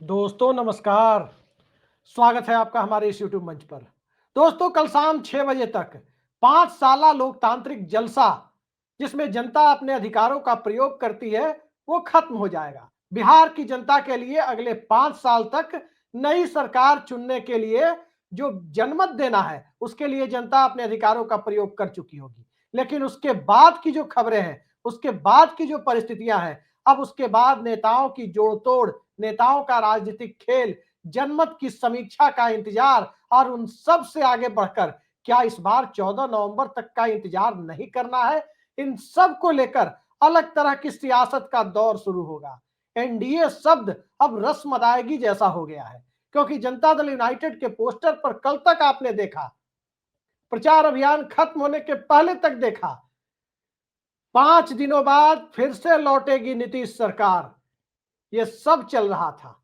दोस्तों नमस्कार। स्वागत है आपका हमारे इस यूट्यूब मंच पर। दोस्तों कल शाम 6 बजे तक 5 साला लोकतांत्रिक जलसा जिसमें जनता अपने अधिकारों का प्रयोग करती है वो खत्म हो जाएगा। बिहार की जनता के लिए अगले 5 साल तक नई सरकार चुनने के लिए जो जनमत देना है उसके लिए जनता अपने अधिकारों का प्रयोग कर चुकी होगी। लेकिन उसके बाद की जो खबरें हैं, उसके बाद की जो परिस्थितियां हैं, अब उसके बाद नेताओं की जोड़-तोड़, नेताओं का राजनीतिक खेल, जनमत की समीक्षा का इंतजार और उन सब से आगे बढ़कर क्या इस बार 14 नवंबर तक का इंतजार नहीं करना है? इन सब को लेकर अलग तरह की सियासत का दौर शुरू होगा। एनडीए शब्द अब रस्म अदायगी जैसा हो गया है, क्योंकि जनता दल यूनाइटेड के पोस्टर पर कल तक आपने देखा, प्रचार अभियान खत्म होने के पहले तक देखा, 5 दिनों बाद फिर से लौटेगी नीतीश सरकार, ये सब चल रहा था।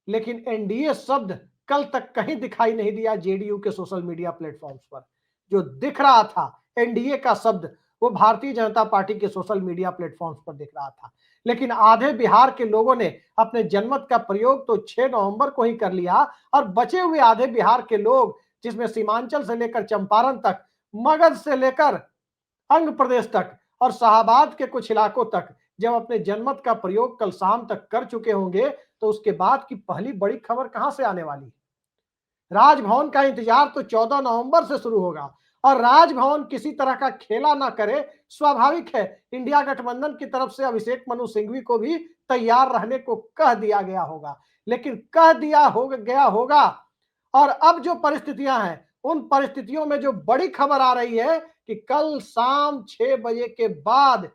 लेकिन एनडीए शब्द कल तक कहीं दिखाई नहीं दिया जेडीयू के सोशल मीडिया प्लेटफॉर्म्स पर। जो दिख रहा था एनडीए का शब्द, वो भारतीय जनता पार्टी के सोशल मीडिया प्लेटफॉर्म्स पर दिख रहा था। लेकिन आधे बिहार के लोगों ने अपने जनमत का प्रयोग तो 6 नवंबर को ही कर लिया, और बचे हुए आधे बिहार के लोग, जिसमें सीमांचल से लेकर चंपारण तक, मगध से लेकर अंग प्रदेश तक और शाहबाद के कुछ इलाकों तक जब अपने जनमत का प्रयोग कल शाम तक कर चुके होंगे, तो उसके बाद की पहली बड़ी खबर कहां से आने वाली है? राजभवन का इंतजार तो 14 नवंबर से शुरू होगा, और राजभवन किसी तरह का खेला ना करे, स्वाभाविक है। इंडिया गठबंधन की तरफ से अभिषेक मनु सिंघवी को भी तैयार रहने को कह दिया गया होगा। लेकिन कह दिया हो गया होगा, और अब जो परिस्थितियां हैं, उन परिस्थितियों में जो बड़ी खबर आ रही है कि कल शाम 6 बजे के बाद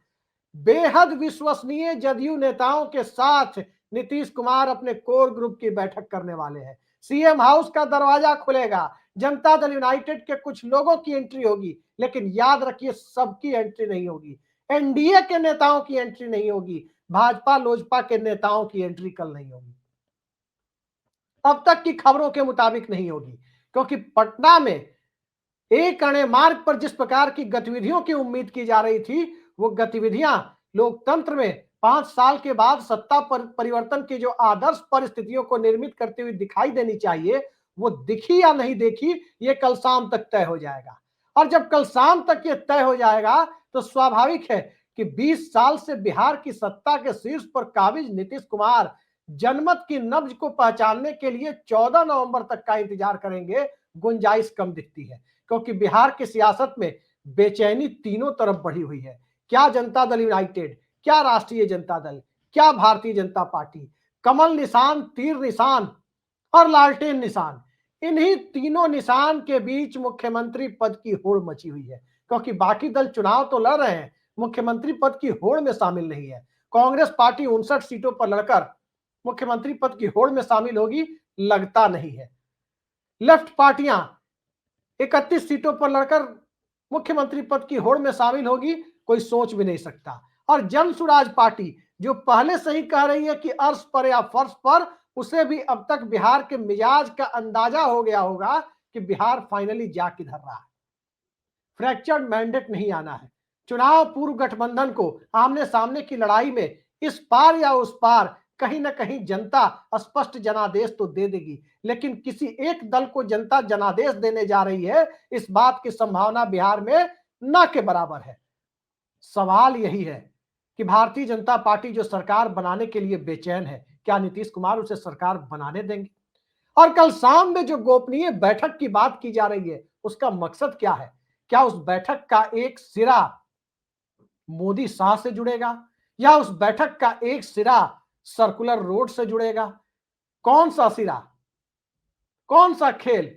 बेहद विश्वसनीय जदयू नेताओं के साथ नीतीश कुमार अपने कोर ग्रुप की बैठक करने वाले हैं। सीएम हाउस का दरवाजा खुलेगा, जनता दल यूनाइटेड के कुछ लोगों की एंट्री होगी, लेकिन याद रखिए सबकी एंट्री नहीं होगी। एनडीए के नेताओं की एंट्री नहीं होगी, भाजपा लोजपा के नेताओं की एंट्री कल नहीं होगी, अब तक की खबरों के मुताबिक नहीं होगी। क्योंकि पटना में एक अणे मार्ग पर जिस प्रकार की गतिविधियों की उम्मीद की जा रही थी, वो गतिविधियां लोकतंत्र में 5 साल के बाद सत्ता परिवर्तन की जो आदर्श परिस्थितियों को निर्मित करती हुई दिखाई देनी चाहिए, वो दिखी या नहीं देखी, ये कल शाम तक तय हो जाएगा। और जब कल शाम तक ये तय हो जाएगा, तो स्वाभाविक है कि 20 साल से बिहार की सत्ता के शीर्ष पर काबिज नीतीश कुमार जनमत की नब्ज को पहचानने के लिए 14 नवंबर तक का इंतजार करेंगे, गुंजाइश कम दिखती है। क्योंकि बिहार की सियासत में बेचैनी तीनों तरफ बढ़ी हुई है। क्या जनता दल यूनाइटेड, क्या राष्ट्रीय जनता दल, क्या भारतीय जनता पार्टी, कमल निशान, तीर निशान और लालटेन निशान, इन्हीं तीनों निशान के बीच मुख्यमंत्री पद की होड़ मची हुई है। क्योंकि बाकी दल चुनाव तो लड़ रहे हैं, मुख्यमंत्री पद की होड़ में शामिल नहीं है। कांग्रेस पार्टी 59 सीटों पर लड़कर मुख्यमंत्री पद की होड़ में शामिल होगी, लगता नहीं है। लेफ्ट पार्टियां 31 सीटों पर लड़कर मुख्यमंत्री पद की होड़ में शामिल होगी, कोई सोच भी नहीं सकता। और जन सुराज पार्टी जो पहले से ही कह रही है कि अर्श पर या फर्श पर, उसे भी अब तक बिहार के मिजाज का अंदाजा हो गया होगा कि बिहार फाइनली जा किधर रहा है। फ्रैक्चर्ड मैंडेट नहीं आना है। चुनाव पूर्व गठबंधन को आमने सामने की लड़ाई में इस पार या उस पार कहीं ना कहीं जनता स्पष्ट जनादेश तो दे देगी, लेकिन किसी एक दल को जनता जनादेश देने जा रही है, इस बात की संभावना बिहार में न के बराबर है। सवाल यही है कि भारतीय जनता पार्टी जो सरकार बनाने के लिए बेचैन है, क्या नीतीश कुमार उसे सरकार बनाने देंगे? और कल शाम में जो गोपनीय बैठक की बात की जा रही है, उसका मकसद क्या है? क्या उस बैठक का एक सिरा मोदी शाह से जुड़ेगा, या उस बैठक का एक सिरा सर्कुलर रोड से जुड़ेगा? कौन सा सिरा, कौन सा खेल?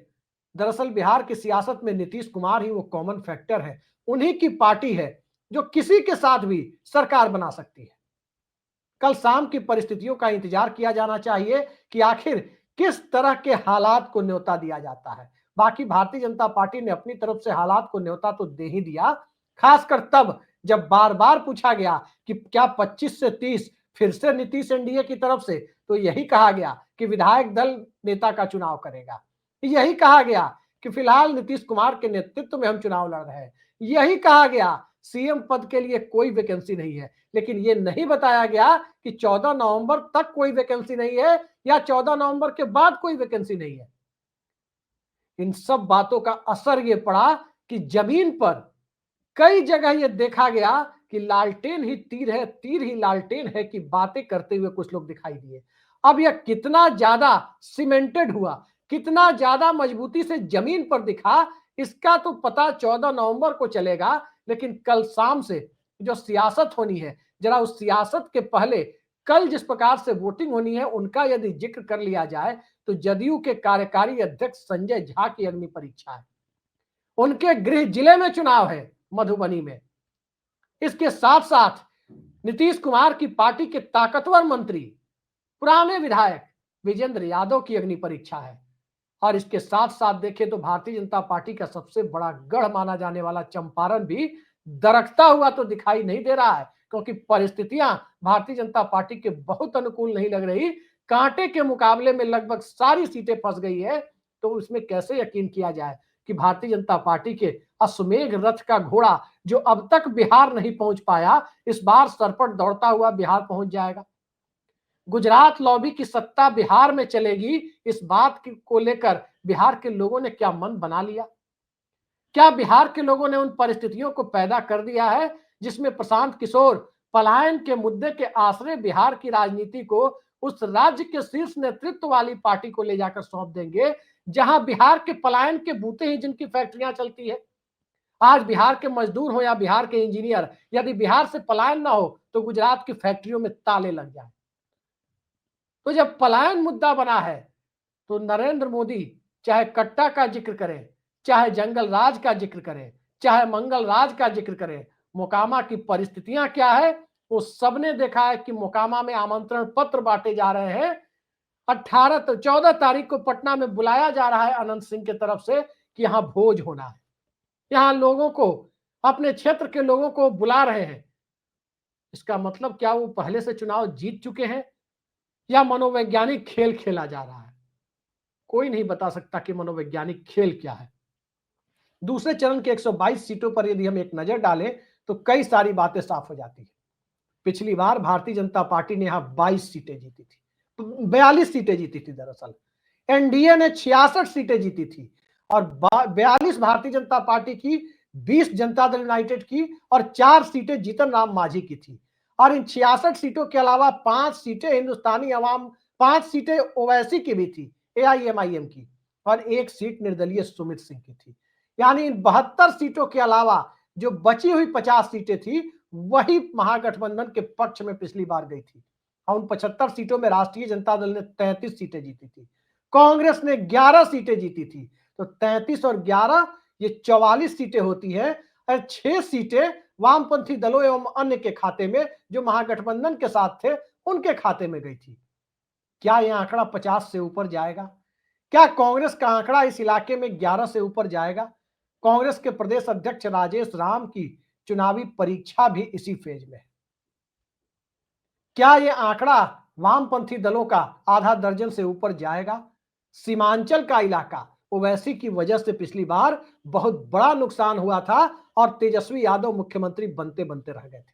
दरअसल बिहार की सियासत में नीतीश कुमार ही वो कॉमन फैक्टर है, उन्हीं की पार्टी है जो किसी के साथ भी सरकार बना सकती है। कल शाम की परिस्थितियों का इंतजार किया जाना चाहिए कि आखिर किस तरह के हालात को न्योता दिया जाता है। बाकी भारतीय जनता पार्टी ने अपनी तरफ से हालात को न्योता तो दे ही दिया, खासकर तब जब बार बार पूछा गया कि क्या 25 से 30 फिर से नीतीश एनडीए की तरफ से, तो यही कहा गया कि विधायक दल नेता का चुनाव करेगा। यही कहा गया कि फिलहाल नीतीश कुमार के नेतृत्व में हम चुनाव लड़ रहे हैं। यही कहा गया सीएम पद के लिए कोई वैकेंसी नहीं है, लेकिन यह नहीं बताया गया कि 14 नवंबर तक कोई वैकेंसी नहीं है या 14 नवंबर के बाद कोई वैकेंसी नहीं है। इन सब बातों का असर यह पड़ा कि जमीन पर कई जगह यह देखा गया कि लालटेन ही तीर है, तीर ही लालटेन है कि बातें करते हुए कुछ लोग दिखाई दिए। अब यह कितना ज्यादा सीमेंटेड हुआ, कितना ज्यादा मजबूती से जमीन पर दिखा, इसका तो पता 14 नवंबर को चलेगा। लेकिन कल शाम से जो सियासत होनी है, जरा उस सियासत के पहले कल जिस प्रकार से वोटिंग होनी है उनका यदि जिक्र कर लिया जाए तो जदयू के कार्यकारी अध्यक्ष संजय झा की अग्नि परीक्षा है। उनके गृह जिले में चुनाव है, मधुबनी में। इसके साथ साथ नीतीश कुमार की पार्टी के ताकतवर मंत्री, पुराने विधायक विजेंद्र यादव की अग्नि परीक्षा है। और इसके साथ साथ देखें तो भारतीय जनता पार्टी का सबसे बड़ा गढ़ माना जाने वाला चंपारण भी दरकता हुआ तो दिखाई नहीं दे रहा है, क्योंकि परिस्थितियां भारतीय जनता पार्टी के बहुत अनुकूल नहीं लग रही। कांटे के मुकाबले में लगभग सारी सीटें फंस गई है। तो उसमें कैसे यकीन किया जाए कि भारतीय जनता पार्टी के अश्वमेघ रथ का घोड़ा जो अब तक बिहार नहीं पहुंच पाया, इस बार सरपट दौड़ता हुआ बिहार पहुंच जाएगा। गुजरात लॉबी की सत्ता बिहार में चलेगी, इस बात को लेकर बिहार के लोगों ने क्या मन बना लिया? क्या बिहार के लोगों ने उन परिस्थितियों को पैदा कर दिया है जिसमें प्रशांत किशोर पलायन के मुद्दे के आश्रय बिहार की राजनीति को उस राज्य के शीर्ष नेतृत्व वाली पार्टी को ले जाकर सौंप देंगे, जहां बिहार के पलायन के बूते ही जिनकी फैक्ट्रियां चलती है। आज बिहार के मजदूर हो या बिहार के इंजीनियर, यदि बिहार से पलायन ना हो तो गुजरात की फैक्ट्रियों में ताले लग जाए। तो जब पलायन मुद्दा बना है तो नरेंद्र मोदी चाहे कट्टा का जिक्र करें, चाहे जंगल राज का जिक्र करें, चाहे मंगल राज का जिक्र करें, मोकामा की परिस्थितियां क्या है वो सबने देखा है कि मोकामा में आमंत्रण पत्र बांटे जा रहे हैं। 14 तारीख को पटना में बुलाया जा रहा है अनंत सिंह की तरफ से कि यहां भोज होना है, यहां लोगों को, अपने क्षेत्र के लोगों को बुला रहे हैं। इसका मतलब क्या वो पहले से चुनाव जीत चुके हैं या मनोवैज्ञानिक खेल खेला जा रहा है? कोई नहीं बता सकता कि मनोवैज्ञानिक खेल क्या है। दूसरे चरण के 122 सीटों पर यदि हम एक नजर डालें तो कई सारी बातें साफ हो जाती है। पिछली बार भारतीय जनता पार्टी ने यहां 22 सीटें जीती थी, 42 सीटें जीती थी दरअसल। एनडीए ने 66 सीटें जीती थी और 42 भारतीय जनता पार्टी की, 20 जनता दल यूनाइटेड की और 4 सीटें जीतन राम मांझी की थी। और इन 66 सीटों के अलावा 5 सीटें हिंदुस्तानी अवाम, 5 सीटें ओवैसी की भी थी, एआईएमआईएम की, और 1 सीट निर्दलीय सुमित सिंह की थी। यानी इन 72 सीटों के अलावा जो बची हुई 50 सीटें थी वही महागठबंधन के पक्ष में पिछली बार गई थी। और उन 75 सीटों में राष्ट्रीय जनता दल ने 33 सीटें जीती थी, कांग्रेस ने 11 सीटें जीती थी। तो 33 और 11 ये 44 सीटें होती है और 6 सीटें वामपंथी दलों एवं अन्य के खाते में, जो महागठबंधन के साथ थे उनके खाते में गई थी। क्या यह आंकड़ा 50 से ऊपर जाएगा? क्या कांग्रेस का आंकड़ा इस इलाके में 11 से ऊपर जाएगा? कांग्रेस के प्रदेश अध्यक्ष राजेश राम की चुनावी परीक्षा भी इसी फेज में है। क्या यह आंकड़ा वामपंथी दलों का आधा दर्जन से ऊपर जाएगा? सीमांचल का इलाका ओवैसी की वजह से पिछली बार बहुत बड़ा नुकसान हुआ था और तेजस्वी यादव मुख्यमंत्री बनते बनते रह गए थे।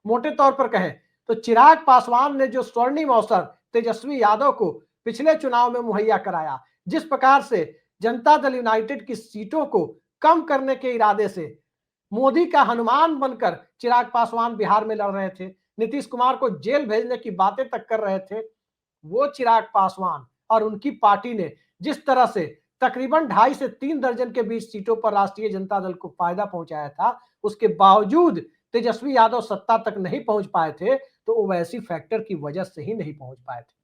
मोटे तौर पर कहें तो चिराग पासवान ने जो स्वर्णिम अवसर तेजस्वी यादव को पिछले चुनाव में मुहैया कराया, जिस प्रकार से जनता दल यूनाइटेड की सीटों को कम करने के इरादे से मोदी का हनुमान बनकर चिराग पासवान बिहार में लड़ रहे थे, नीतीश कुमार को जेल भेजने की बातें तक कर रहे थे, वो चिराग पासवान और उनकी पार्टी ने जिस तरह से तकरीबन 2.5 से 3 दर्जन के बीच सीटों पर राष्ट्रीय जनता दल को फायदा पहुंचाया था, उसके बावजूद तेजस्वी यादव सत्ता तक नहीं पहुंच पाए थे। तो ओवैसी फैक्टर की वजह से ही नहीं पहुंच पाए थे।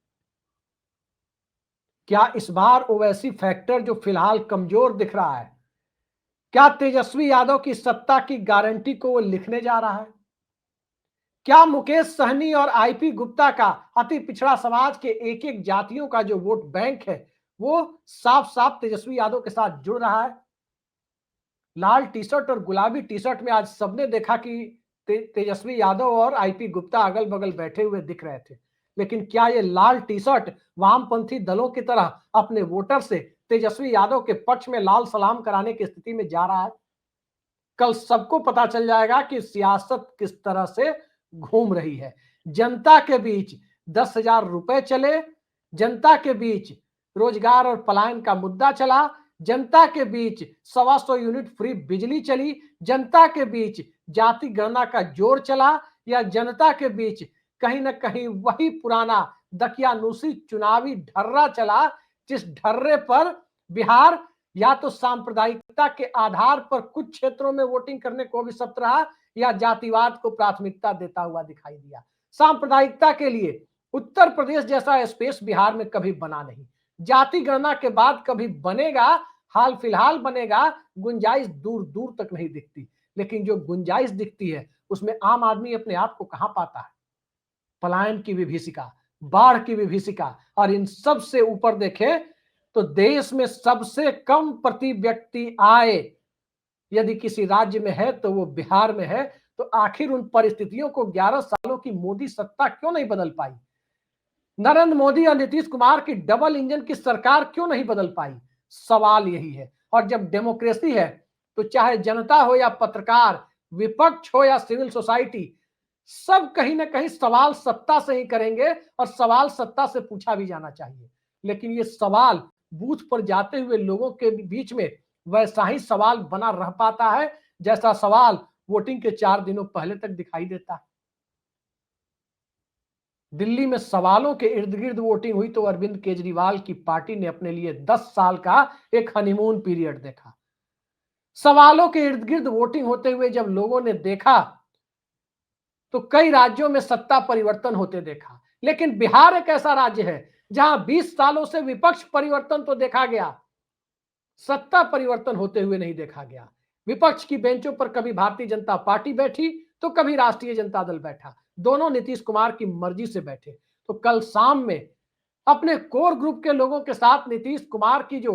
क्या इस बार ओवैसी फैक्टर जो फिलहाल कमजोर दिख रहा है, क्या तेजस्वी यादव की सत्ता की गारंटी को वो लिखने जा रहा है? क्या मुकेश सहनी और आईपी गुप्ता का अति पिछड़ा समाज के एक एक जातियों का जो वोट बैंक है वो साफ साफ तेजस्वी यादव के साथ जुड़ रहा है? लाल टी शर्ट और गुलाबी टी शर्ट में आज सबने देखा कि तेजस्वी यादव और आईपी गुप्ता अगल बगल बैठे हुए दिख रहे थे, लेकिन क्या ये लाल टी शर्ट वामपंथी दलों की तरह अपने वोटर से तेजस्वी यादव के पक्ष में लाल सलाम कराने की स्थिति में जा रहा है? कल सबको पता चल जाएगा कि सियासत किस तरह से घूम रही है। जनता के बीच 10,000 रुपए चले, जनता के बीच रोजगार और पलायन का मुद्दा चला, जनता के बीच 125 यूनिट फ्री बिजली चली, जनता के बीच जाति गणना का जोर चला, या जनता के बीच कहीं ना कहीं वही पुराना दकियानूसी चुनावी ढर्रा चला, जिस ढर्रे पर बिहार या तो सांप्रदायिकता के आधार पर कुछ क्षेत्रों में वोटिंग करने को भी सख्त रहा, या जातिवाद को प्राथमिकता देता हुआ दिखाई दिया। सांप्रदायिकता के लिए उत्तर प्रदेश जैसा स्पेस बिहार में कभी बना नहीं, जाति गणना के बाद कभी बनेगा, हाल फिलहाल बनेगा, गुंजाइश दूर दूर तक नहीं दिखती। लेकिन जो गुंजाइश दिखती है उसमें आम आदमी अपने आप को कहां पाता है? पलायन की विभीषिका, बाढ़ की विभीषिका, और इन सब से ऊपर देखें तो देश में सबसे कम प्रति व्यक्ति आय यदि किसी राज्य में है तो वो बिहार में है। तो आखिर उन परिस्थितियों को 11 सालों की मोदी सत्ता क्यों नहीं बदल पाई? नरेंद्र मोदी और नीतीश कुमार की डबल इंजन की सरकार क्यों नहीं बदल पाई? सवाल यही है। और जब डेमोक्रेसी है तो चाहे जनता हो या पत्रकार, विपक्ष हो या सिविल सोसाइटी, सब कहीं ना कहीं सवाल सत्ता से ही करेंगे, और सवाल सत्ता से पूछा भी जाना चाहिए। लेकिन ये सवाल बूथ पर जाते हुए लोगों के बीच में वैसा ही सवाल बना रह पाता है जैसा सवाल वोटिंग के 4 दिनों पहले तक दिखाई देता है। दिल्ली में सवालों के इर्द गिर्द वोटिंग हुई तो अरविंद केजरीवाल की पार्टी ने अपने लिए 10 साल का एक हनीमून पीरियड देखा। सवालों के इर्द गिर्द वोटिंग होते हुए जब लोगों ने देखा तो कई राज्यों में सत्ता परिवर्तन होते देखा। लेकिन बिहार एक ऐसा राज्य है जहां 20 सालों से विपक्ष परिवर्तन तो देखा गया, सत्ता परिवर्तन होते हुए नहीं देखा गया। विपक्ष की बेंचों पर कभी भारतीय जनता पार्टी बैठी तो कभी राष्ट्रीय जनता दल बैठा, दोनों नीतीश कुमार की मर्जी से बैठे। तो कल शाम में अपने कोर ग्रुप के लोगों के साथ नीतीश कुमार की जो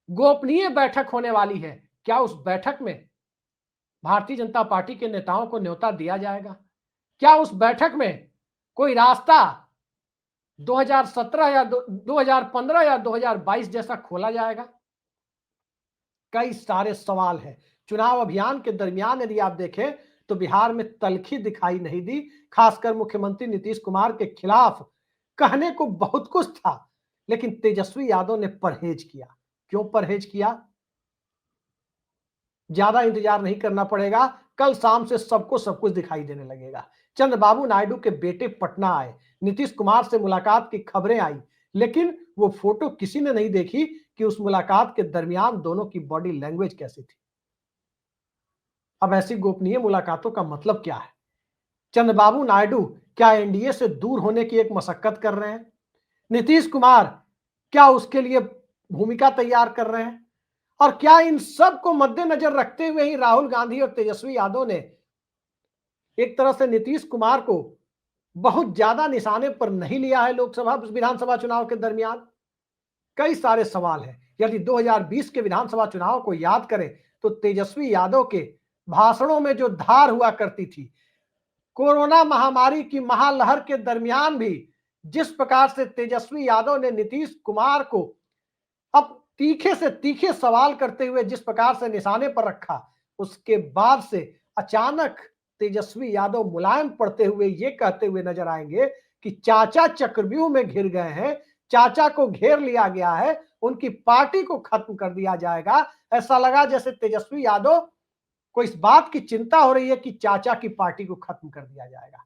गोपनीय बैठक होने वाली है, क्या उस बैठक में भारतीय जनता पार्टी के नेताओं को न्योता दिया जाएगा? क्या उस बैठक में कोई रास्ता 2017 या 2015 या 2022 जैसा खोला जाएगा? कई सारे सवाल हैं। चुनाव अभियान के दरमियान यदि आप देखें तो बिहार में तल्खी दिखाई नहीं दी। खासकर मुख्यमंत्री नीतीश कुमार के खिलाफ कहने को बहुत कुछ था, लेकिन तेजस्वी यादव ने परहेज किया। क्यों परहेज किया? ज्यादा इंतजार नहीं करना पड़ेगा, कल शाम से सबको सब कुछ दिखाई देने लगेगा। चंद्रबाबू नायडू के बेटे पटना आए, नीतीश कुमार से मुलाकात की खबरें आई, लेकिन वो फोटो किसी ने नहीं देखी कि उस मुलाकात के दरमियान दोनों की बॉडी लैंग्वेज कैसी थी। अब ऐसी गोपनीय मुलाकातों का मतलब क्या है? चंद्रबाबू नायडू क्या एनडीए से दूर होने की एक मशक्कत कर रहे हैं? नीतीश कुमार क्या उसके लिए भूमिका तैयार कर रहे हैं? और क्या इन सब को मद्देनजर रखते हुए ही राहुल गांधी और तेजस्वी यादव ने एक तरह से नीतीश कुमार को बहुत ज्यादा निशाने पर नहीं लिया है लोकसभा विधानसभा चुनाव के दरमियान? कई सारे सवाल हैं। यदि 2020 के विधानसभा चुनाव को याद करें तो तेजस्वी यादव के भाषणों में जो धार हुआ करती थी, कोरोना महामारी की महालहर के दरमियान भी जिस प्रकार से तेजस्वी यादव ने नीतीश कुमार को अब तीखे से तीखे सवाल करते हुए जिस प्रकार से निशाने पर रखा, उसके बाद से अचानक तेजस्वी यादव मुलायम पड़ते हुए ये कहते हुए नजर आएंगे कि चाचा चक्रव्यूह में घिर गए हैं, चाचा को घेर लिया गया है, उनकी पार्टी को खत्म कर दिया जाएगा। ऐसा लगा जैसे तेजस्वी यादव को इस बात की चिंता हो रही है कि चाचा की पार्टी को खत्म कर दिया जाएगा।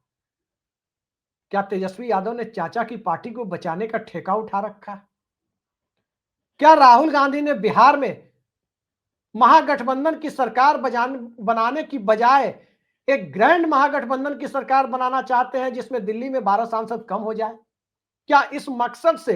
क्या तेजस्वी यादव ने चाचा की पार्टी को बचाने का ठेका उठा रखा है? क्या राहुल गांधी ने बिहार में महागठबंधन की सरकार बनाने की बजाय एक ग्रैंड महागठबंधन की सरकार बनाना चाहते हैं जिसमें दिल्ली में 12 सांसद कम हो जाए? क्या इस मकसद से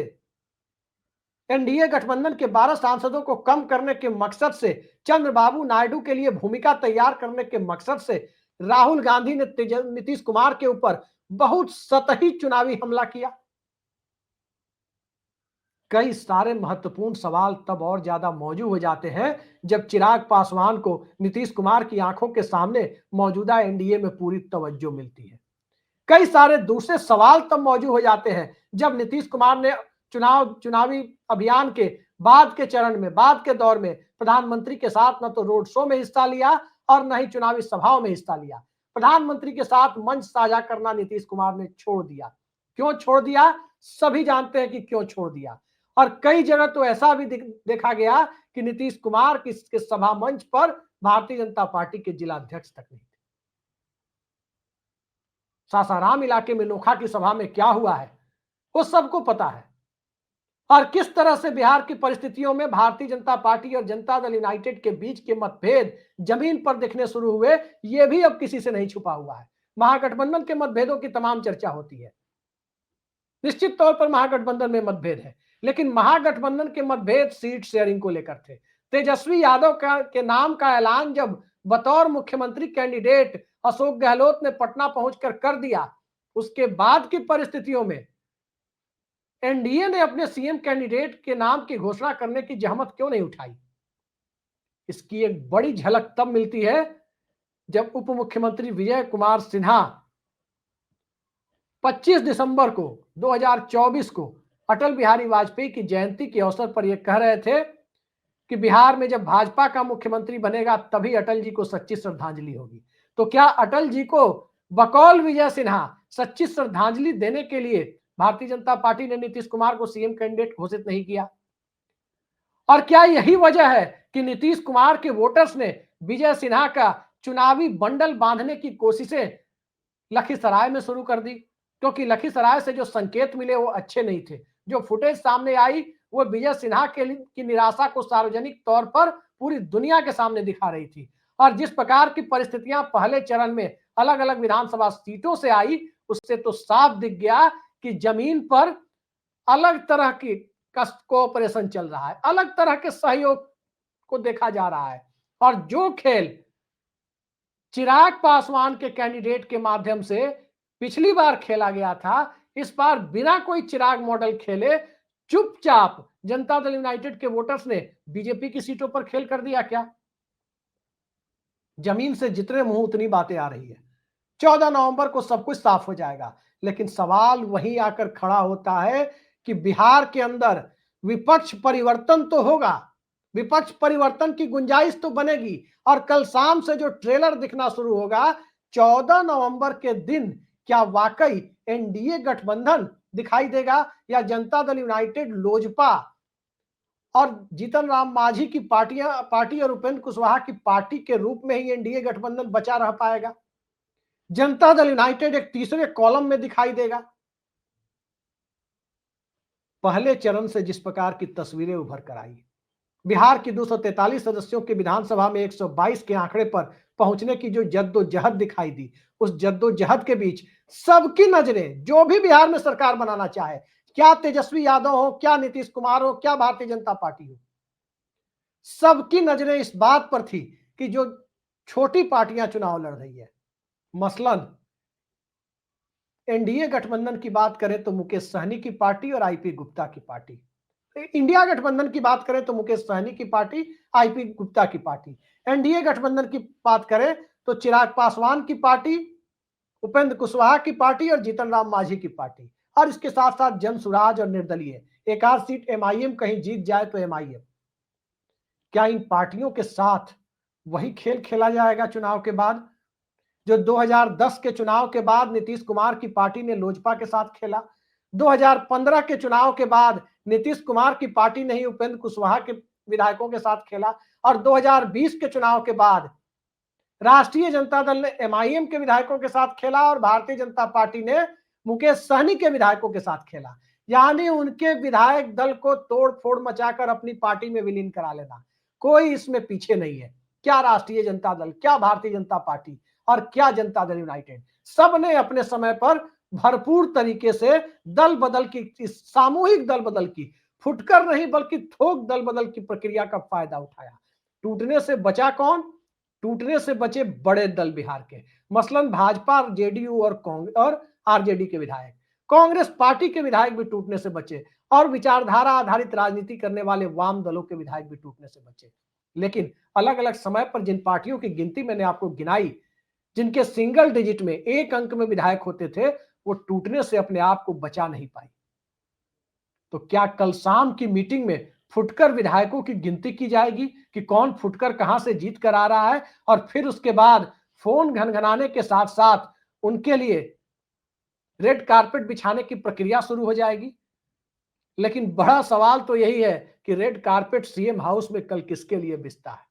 एनडीए गठबंधन के 12 सांसदों को कम करने के मकसद से, चंद्रबाबू नायडू के लिए भूमिका तैयार करने के मकसद से राहुल गांधी ने नीतीश कुमार के ऊपर बहुत सतही चुनावी हमला किया? कई सारे महत्वपूर्ण सवाल तब और ज्यादा मौजूद हो जाते हैं जब चिराग पासवान को नीतीश कुमार की आंखों के सामने मौजूदा एनडीए में पूरी तवज्जो मिलती है। कई सारे दूसरे सवाल तब मौजूद हो जाते हैं जब नीतीश कुमार ने चुनावी अभियान के बाद के चरण में, बाद के दौर में प्रधानमंत्री के साथ न तो रोड शो में हिस्सा लिया और न ही चुनावी सभाओं में हिस्सा लिया। प्रधानमंत्री के साथ मंच साझा करना नीतीश कुमार ने छोड़ दिया। क्यों छोड़ दिया? सभी जानते हैं कि क्यों छोड़ दिया। और कई जगह तो ऐसा भी देखा गया कि नीतीश कुमार की सभा मंच पर भारतीय जनता पार्टी के जिला अध्यक्ष तक नहीं थे। सासाराम इलाके में नोखा की सभा में क्या हुआ है वो सबको पता है। और किस तरह से बिहार की परिस्थितियों में भारतीय जनता पार्टी और जनता दल यूनाइटेड के बीच के मतभेद जमीन पर दिखने शुरू हुए, ये भी अब किसी से नहीं छुपा हुआ है। महागठबंधन के मतभेदों की तमाम चर्चा होती है। निश्चित तौर पर महागठबंधन में मतभेद है, लेकिन महागठबंधन के मतभेद सीट शेयरिंग को लेकर थे। तेजस्वी यादव के नाम का ऐलान जब बतौर मुख्यमंत्री कैंडिडेट अशोक गहलोत ने पटना पहुंचकर कर दिया, उसके बाद की परिस्थितियों में एनडीए ने अपने सीएम कैंडिडेट के नाम की घोषणा करने की जहमत क्यों नहीं उठाई? इसकी एक बड़ी झलक तब मिलती है जब उप मुख्यमंत्री विजय कुमार सिन्हा 25 दिसंबर को 2024 को अटल बिहारी वाजपेयी की जयंती के अवसर पर यह कह रहे थे कि बिहार में जब भाजपा का मुख्यमंत्री बनेगा तभी अटल जी को सच्ची श्रद्धांजलि होगी। तो क्या अटल जी को बकौल विजय सिन्हा सच्ची श्रद्धांजलि देने के लिए भारतीय जनता पार्टी ने नीतीश कुमार को सीएम कैंडिडेट घोषित नहीं किया? और क्या यही वजह है कि नीतीश कुमार के वोटर्स ने विजय सिन्हा का चुनावी बंडल बांधने की कोशिशें लखीसराय में शुरू कर दी? क्योंकि लखीसराय से जो संकेत मिले वो अच्छे नहीं थे। जो फुटेज सामने आई वो विजय सिन्हा की निराशा को सार्वजनिक तौर पर पूरी दुनिया के सामने दिखा रही थी। और जिस प्रकार की परिस्थितियां पहले चरण में अलग अलग विधानसभा सीटों से आई, उससे तो साफ दिख गया कि जमीन पर अलग तरह की कोऑपरेशन चल रहा है, अलग तरह के सहयोग को देखा जा रहा है। और जो खेल चिराग पासवान के कैंडिडेट के माध्यम से पिछली बार खेला गया था, इस बार बिना कोई चिराग मॉडल खेले चुपचाप जनता दल यूनाइटेड के वोटर्स ने बीजेपी की सीटों पर खेल कर दिया। क्या? जमीन से जितने मुंह उतनी बातें आ रही है। 14 नवंबर को सब कुछ साफ हो जाएगा, लेकिन सवाल वहीं आकर खड़ा होता है कि बिहार के अंदर विपक्ष परिवर्तन तो होगा, विपक्ष परिवर्तन की गुंजाइश तो बनेगी। और कल शाम से जो ट्रेलर दिखना शुरू होगा 14 नवंबर के दिन, क्या वाकई एनडीए गठबंधन दिखाई देगा या जनता दल यूनाइटेड, लोजपा और जीतन राम मांझी की पार्टी और उपेंद्र कुशवाहा की पार्टी के रूप में ही एनडीए गठबंधन बचा रह पाएगा? जनता दल यूनाइटेड एक तीसरे कॉलम में दिखाई देगा? पहले चरण से जिस प्रकार की तस्वीरें उभर कर आई, बिहार की 243 सदस्यों की विधानसभा में 122 के आंकड़े पर पहुंचने की जो जद्दोजहद दिखाई दी, उस जद्दोजहद के बीच सबकी नजरें, जो भी बिहार में सरकार बनाना चाहे, क्या तेजस्वी यादव हो, क्या नीतीश कुमार हो, क्या भारतीय जनता पार्टी हो, सबकी नजरें इस बात पर थी कि जो छोटी पार्टियां चुनाव लड़ रही है, मसलन एनडीए गठबंधन की बात करें तो मुकेश सहनी की पार्टी और आईपी गुप्ता की पार्टी, इंडिया गठबंधन की बात करें तो मुकेश सहनी की पार्टी, आईपी गुप्ता की पार्टी, एनडीए गठबंधन की बात करें तो चिराग पासवान की पार्टी, उपेंद्र कुशवाहा की पार्टी और जीतन राम मांझी की पार्टी। और इसके साथ साथ जन सुराज और निर्दलीय, एक आध सीट एमआईएम कहीं जीत जाए तो एमआईएम। क्या इन पार्टियों के साथ वही खेल खेला जाएगा चुनाव के बाद जो 2010 के चुनाव के बाद नीतीश कुमार की पार्टी ने लोजपा के साथ खेला? 2015 के चुनाव के बाद नीतीश कुमार की पार्टी ने ही उपेंद्र कुशवाहा के विधायकों के साथ खेला, और 2020 के चुनाव के बाद राष्ट्रीय जनता दल ने एमआईएम के विधायकों के साथ खेला और भारतीय जनता पार्टी ने मुकेश सहनी के विधायकों के साथ खेला। यानी उनके विधायक दल को तोड़ फोड़ मचाकर अपनी पार्टी में विलीन करा लेना। कोई इसमें पीछे नहीं है। क्या राष्ट्रीय जनता दल, क्या भारतीय जनता पार्टी और क्या जनता दल यूनाइटेड, सब ने अपने समय पर भरपूर तरीके से दल बदल की, सामूहिक दल बदल की, फुटकर नहीं बल्कि थोक दल बदल की प्रक्रिया का फायदा उठाया। टूटने से बचा कौन? टूटने से बचे बड़े दल बिहार के, मसलन भाजपा, जेडीयू और कांग्रेस और आरजेडी के विधायक। कांग्रेस पार्टी के विधायक भी टूटने से बचे और विचारधारा आधारित राजनीति करने वाले वाम दलों के विधायक भी टूटने से बचे। लेकिन अलग अलग समय पर जिन पार्टियों की गिनती मैंने आपको गिनाई, जिनके सिंगल डिजिट में, एक अंक में विधायक होते थे, वो टूटने से अपने आप को बचा नहीं पाई। तो क्या कल शाम की मीटिंग में फुटकर विधायकों की गिनती की जाएगी कि कौन फुटकर कहां से जीत कर आ रहा है, और फिर उसके बाद फोन घनघनाने के साथ साथ उनके लिए रेड कारपेट बिछाने की प्रक्रिया शुरू हो जाएगी। लेकिन बड़ा सवाल तो यही है कि रेड कारपेट सीएम हाउस में कल किसके लिए बिछता है,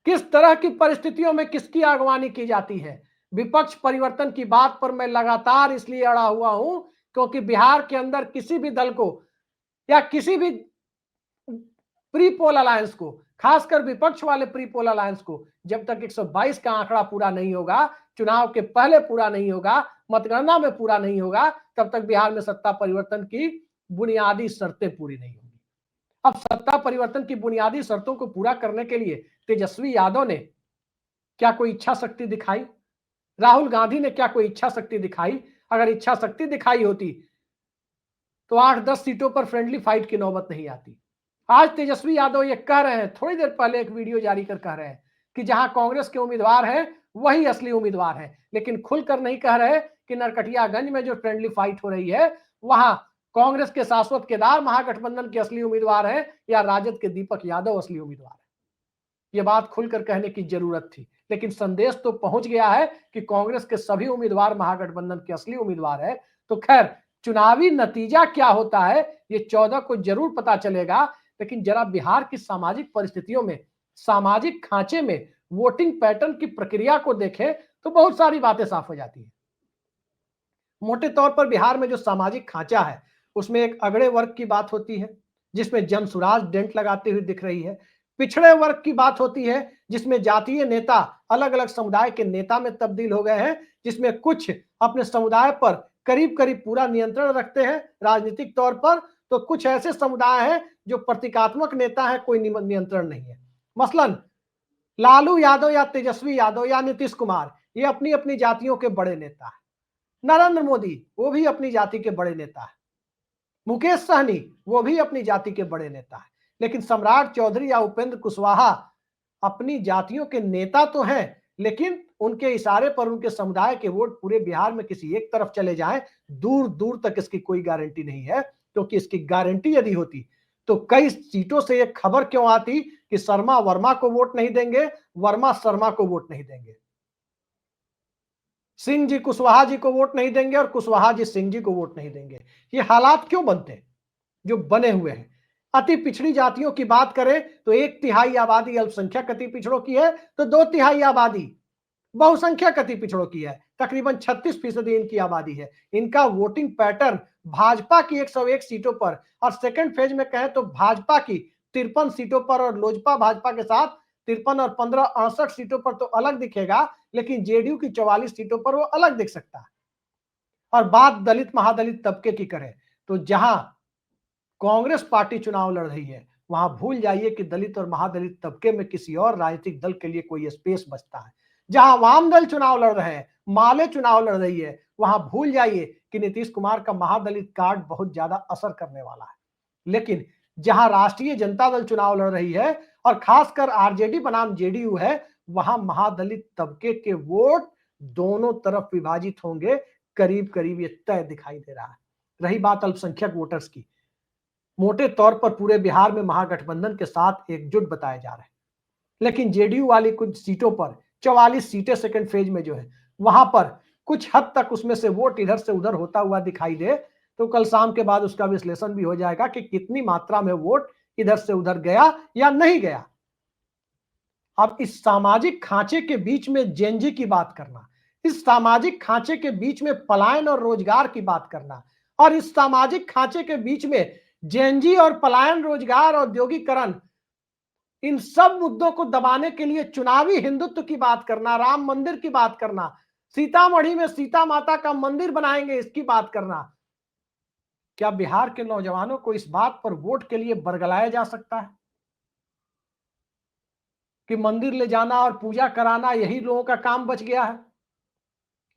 किस तरह की परिस्थितियों में किसकी अगवानी की जाती है। विपक्ष परिवर्तन की बात पर मैं लगातार इसलिए अड़ा हुआ हूं क्योंकि बिहार के अंदर किसी भी दल को या किसी भी प्री पोल अलायंस को, खासकर विपक्ष वाले प्री पोल अलायंस को, जब तक 122 का आंकड़ा पूरा नहीं होगा, चुनाव के पहले पूरा नहीं होगा, मतगणना में पूरा नहीं होगा, तब तक बिहार में सत्ता परिवर्तन की बुनियादी शर्तें पूरी नहीं होंगी। अब सत्ता परिवर्तन की बुनियादी शर्तों को पूरा करने के लिए तेजस्वी यादव ने क्या कोई इच्छा शक्ति दिखाई? राहुल गांधी ने क्या कोई इच्छा शक्ति दिखाई? अगर इच्छा शक्ति दिखाई होती तो 8-10 सीटों पर फ्रेंडली फाइट की नौबत नहीं आती। आज तेजस्वी यादव ये कह रहे हैं, थोड़ी देर पहले एक वीडियो जारी कर कह रहे हैं कि जहां कांग्रेस के उम्मीदवार हैं वही असली उम्मीदवार हैं, लेकिन खुलकर नहीं कह रहे कि नरकटियागंज में जो फ्रेंडली फाइट हो रही है वहां कांग्रेस के शाश्वत केदार महागठबंधन के असली उम्मीदवार हैं या राजद के दीपक यादव असली उम्मीदवार है। ये बात खुलकर कहने की जरूरत थी, लेकिन संदेश तो पहुंच गया है कि कांग्रेस के सभी उम्मीदवार महागठबंधन के असली उम्मीदवार है। तो खैर, चुनावी नतीजा क्या होता है ये 14 को जरूर पता चलेगा, लेकिन जरा बिहार की सामाजिक परिस्थितियों में, सामाजिक खांचे में वोटिंग पैटर्न की प्रक्रिया को देखें तो बहुत सारी बातें साफ हो जाती है। मोटे तौर पर बिहार में जो सामाजिक खांचा है उसमें एक अगड़े वर्ग की बात होती है जिसमें जनसुराज डेंट लगाते हुए दिख रही है, पिछड़े वर्ग की बात होती है जिसमें जातीय नेता अलग अलग समुदाय के नेता में तब्दील हो गए हैं, जिसमें कुछ अपने समुदाय पर करीब करीब पूरा नियंत्रण रखते हैं राजनीतिक तौर पर, तो कुछ ऐसे समुदाय हैं जो प्रतीकात्मक नेता है, कोई नियंत्रण नहीं है। मसलन लालू यादव या तेजस्वी यादव या नीतीश कुमार, ये अपनी अपनी जातियों के बड़े नेता है। नरेंद्र मोदी वो भी अपनी जाति के बड़े नेता है। मुकेश सहनी वो भी अपनी जाति के बड़े नेता है। लेकिन सम्राट चौधरी या उपेंद्र कुशवाहा अपनी जातियों के नेता तो हैं, लेकिन उनके इशारे पर उनके समुदाय के वोट पूरे बिहार में किसी एक तरफ चले जाएं, दूर दूर तक इसकी कोई गारंटी नहीं है। क्योंकि इसकी गारंटी यदि होती तो कई सीटों से एक खबर क्यों आती कि शर्मा वर्मा को वोट नहीं देंगे, वर्मा शर्मा को वोट नहीं देंगे, सिंह जी कुशवाहा जी को वोट नहीं देंगे और कुशवाहा जी सिंह जी को वोट नहीं देंगे। ये हालात क्यों बनते जो बने हुए हैं? अति पिछड़ी जातियों की बात करें तो 1/3 आबादी अल्पसंख्यक अति पिछड़ों की है, तो 2/3 आबादी बहुसंख्यक अति पिछड़ों की है। तकरीबन 36% इनकी आबादी है। इनका वोटिंग पैटर्न भाजपा की 101 सीटों पर और सेकंड फेज में कहें तो भाजपा की 53 सीटों पर और लोजपा भाजपा के साथ 53 और 15 68 सीटों पर तो अलग दिखेगा, लेकिन जेडीयू की 44 सीटों पर वो अलग दिख सकता है। और बात दलित महादलित तबके की करें तो जहां कांग्रेस पार्टी चुनाव लड़ रही है वहां भूल जाइए कि दलित और महादलित तबके में किसी और राजनीतिक दल के लिए कोई स्पेस बचता है। जहां वाम दल चुनाव लड़ रहे हैं, माले चुनाव लड़ रही है, वहां भूल जाइए कि नीतीश कुमार का महादलित कार्ड बहुत ज्यादा असर करने वाला है। लेकिन जहां राष्ट्रीय जनता दल चुनाव लड़ रही है और खासकर आरजेडी बनाम जेडीयू है, वहां महादलित तबके के वोट दोनों तरफ विभाजित होंगे, करीब करीब ये तय दिखाई दे रहा है। रही बात अल्पसंख्यक वोटर्स की, मोटे तौर पर पूरे बिहार में महागठबंधन के साथ एकजुट बताए जा रहे हैं, लेकिन जेडीयू वाली कुछ सीटों पर 44 सीटें सेकंड फेज में जो है वहां पर कुछ हद तक उसमें से वोट इधर से उधर होता हुआ दिखाई दे, तो कल शाम के बाद उसका विश्लेषण भी हो जाएगा कि कितनी मात्रा में वोट इधर से उधर गया या नहीं गया। अब इस सामाजिक खांचे के बीच में जेनजी की बात करना, इस सामाजिक खांचे के बीच में पलायन और रोजगार की बात करना, और इस सामाजिक खांचे के बीच में जेनजी और पलायन, रोजगार, औद्योगिकरण, इन सब मुद्दों को दबाने के लिए चुनावी हिंदुत्व की बात करना, राम मंदिर की बात करना, सीतामढ़ी में सीता माता का मंदिर बनाएंगे इसकी बात करना, क्या बिहार के नौजवानों को इस बात पर वोट के लिए बरगलाया जा सकता है कि मंदिर ले जाना और पूजा कराना यही लोगों का काम बच गया है?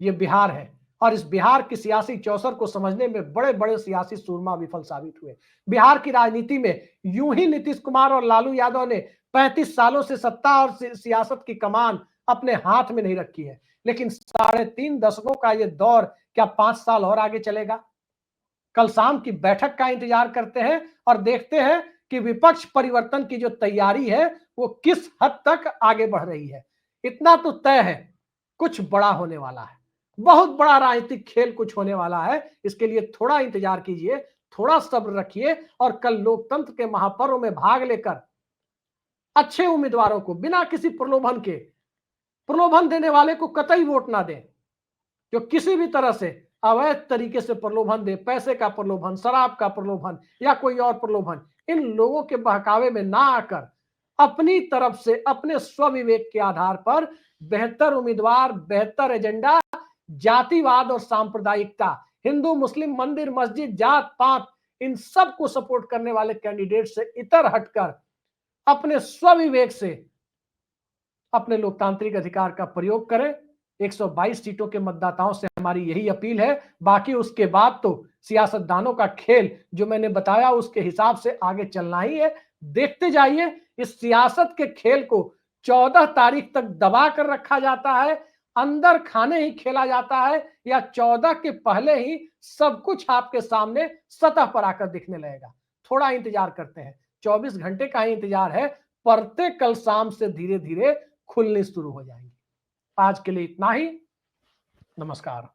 ये बिहार है और इस बिहार की सियासी चौसर को समझने में बड़े बड़े सियासी सूरमा विफल साबित हुए। बिहार की राजनीति में यूं ही नीतीश कुमार और लालू यादव ने 35 सालों से सत्ता और सियासत की कमान अपने हाथ में नहीं रखी है, लेकिन 3.5 दशकों का ये दौर क्या 5 साल और आगे चलेगा? कल शाम की बैठक का इंतजार करते हैं और देखते हैं कि विपक्ष परिवर्तन की जो तैयारी है वो किस हद तक आगे बढ़ रही है। इतना तो तय है, कुछ बड़ा होने वाला है, बहुत बड़ा राजनीतिक खेल कुछ होने वाला है। इसके लिए थोड़ा इंतजार कीजिए, थोड़ा सब्र रखिए और कल लोकतंत्र के महापर्व में भाग लेकर अच्छे उम्मीदवारों को बिना किसी प्रलोभन के, प्रलोभन देने वाले को कतई वोट ना दें। जो किसी भी तरह से अवैध तरीके से प्रलोभन दे, पैसे का प्रलोभन, शराब का प्रलोभन या कोई और प्रलोभन, इन लोगों के बहकावे में ना आकर अपनी तरफ से अपने स्वविवेक के आधार पर बेहतर उम्मीदवार, बेहतर एजेंडा, जातिवाद और सांप्रदायिकता, हिंदू मुस्लिम, मंदिर मस्जिद, जात पात, इन सब को सपोर्ट करने वाले कैंडिडेट से इतर हटकर अपने स्वविवेक से अपने लोकतांत्रिक अधिकार का प्रयोग करें। 122 सीटों के मतदाताओं से हमारी यही अपील है। बाकी उसके बाद तो सियासतदानों का खेल जो मैंने बताया उसके हिसाब से आगे चलना ही है। देखते जाइए, इस सियासत के खेल को 14 तारीख तक दबा कर रखा जाता है, अंदर खाने ही खेला जाता है, या 14 के पहले ही सब कुछ आपके सामने सतह पर आकर दिखने लगेगा। थोड़ा इंतजार करते हैं, 24 घंटे का ही इंतजार है, परतें कल शाम से धीरे धीरे खुलनी शुरू हो जाएंगी। आज के लिए इतना ही। नमस्कार।